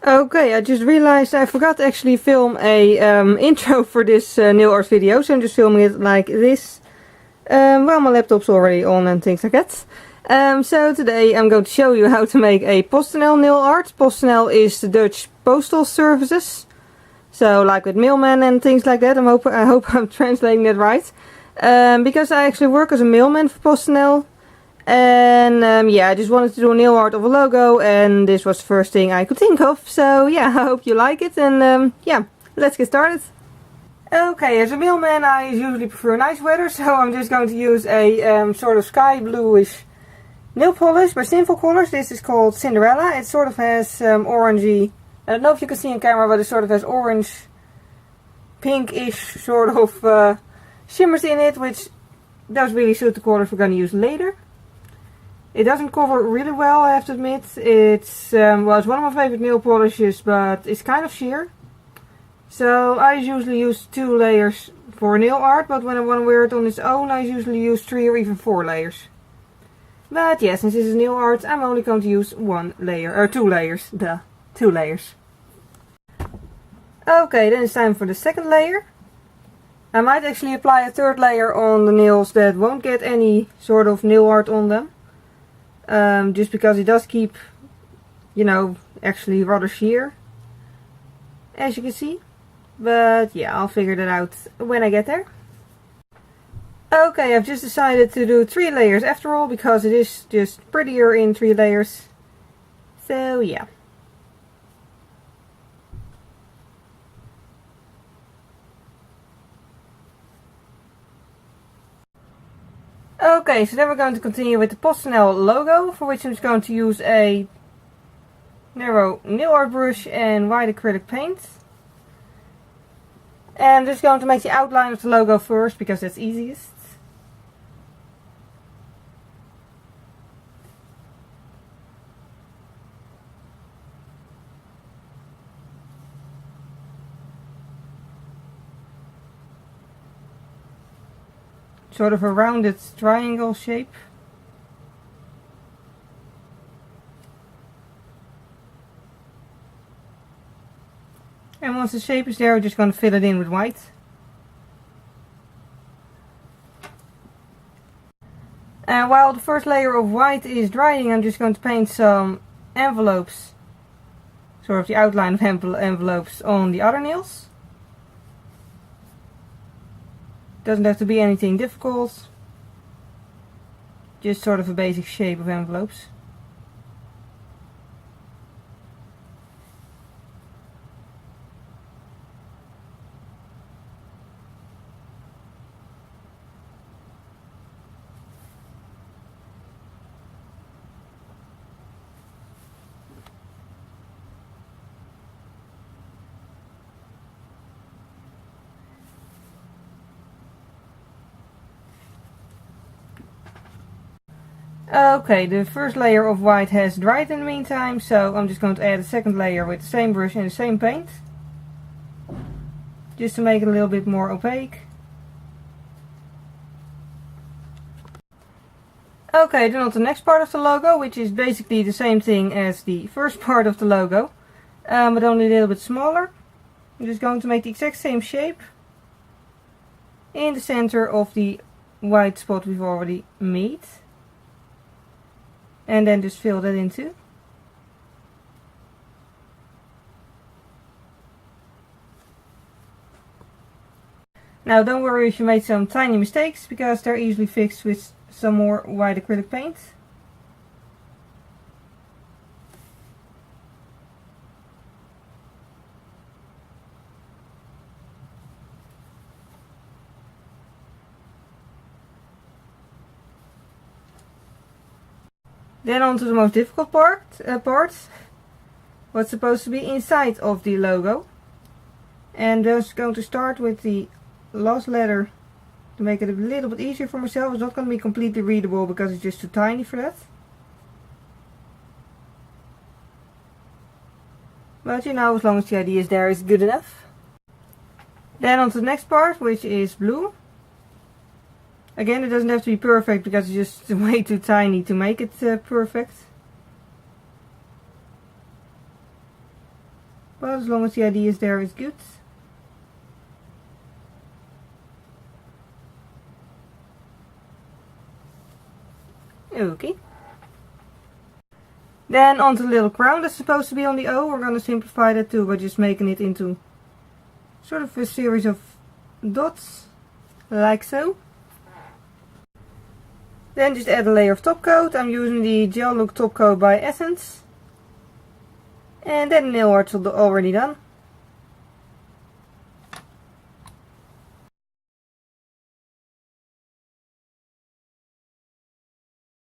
Okay, I just realized I forgot to actually film a intro for this nail art video, so I'm just filming it like this. Well, my laptop's already on and things like that. So today I'm going to show you how to make a PostNL nail art. PostNL is the Dutch postal services. So like with mailman and things like that. I hope I'm translating that right. Because I actually work as a mailman for PostNL. And yeah, I just wanted to do a nail art of a logo, and this was the first thing I could think of. So yeah, I hope you like it, and yeah, let's get started. Okay, as a mailman I usually prefer nice weather, so I'm just going to use a sort of sky bluish nail polish by Sinful Colors. This is called Cinderella. It sort of has orangey, I don't know if you can see on camera, but it sort of has orange, pinkish sort of shimmers in it, which does really suit the colors we're going to use later. It doesn't cover really well, I have to admit. It's well, it's one of my favorite nail polishes, but it's kind of sheer. So I usually use 2 layers for nail art, but when I want to wear it on its own, I usually use 3 or even 4 layers. But yeah, since this is nail art, I'm only going to use 1 layer, or 2 layers. Duh, 2 layers. Okay, then it's time for the second layer. I might actually apply a 3rd layer on the nails that won't get any sort of nail art on them. Just because it does keep, you know, actually rather sheer, as you can see. But yeah, I'll figure that out when I get there. Okay, I've just decided to do 3 layers after all, because it is just prettier in 3 layers. So yeah. Okay, so then we're going to continue with the PostNL logo, for which I'm just going to use a narrow nail art brush and white acrylic paint. And I'm just going to make the outline of the logo first, because that's easiest. Sort of a rounded triangle shape. And once the shape is there, we're just going to fill it in with white. And while the first layer of white is drying, I'm just going to paint some envelopes, sort of the outline of envelopes on the other nails. Doesn't have to be anything difficult, just sort of a basic shape of envelopes. Okay, the first layer of white has dried in the meantime, so I'm just going to add a second layer with the same brush and the same paint. Just to make it a little bit more opaque. Okay, then on to the next part of the logo, which is basically the same thing as the first part of the logo, but only a little bit smaller. I'm just going to make the exact same shape in the center of the white spot we've already made. And then just fill that in too. Now don't worry if you made some tiny mistakes, because they're easily fixed with some more white acrylic paint. Then on to the most difficult part, what's supposed to be inside of the logo. And I'm just going to start with the last letter to make it a little bit easier for myself. It's not going to be completely readable because it's just too tiny for that. But you know, as long as the idea is there, it's good enough. Then on to the next part, which is blue. Again, it doesn't have to be perfect because it's just way too tiny to make it perfect. But as long as the idea is there, is good. Okay. Then onto the little crown that's supposed to be on the O. We're going to simplify that too by just making it into sort of a series of dots, like so. Then just add a layer of top coat. I'm using the Gel Look Top Coat by Essence. And then the nail art's already done.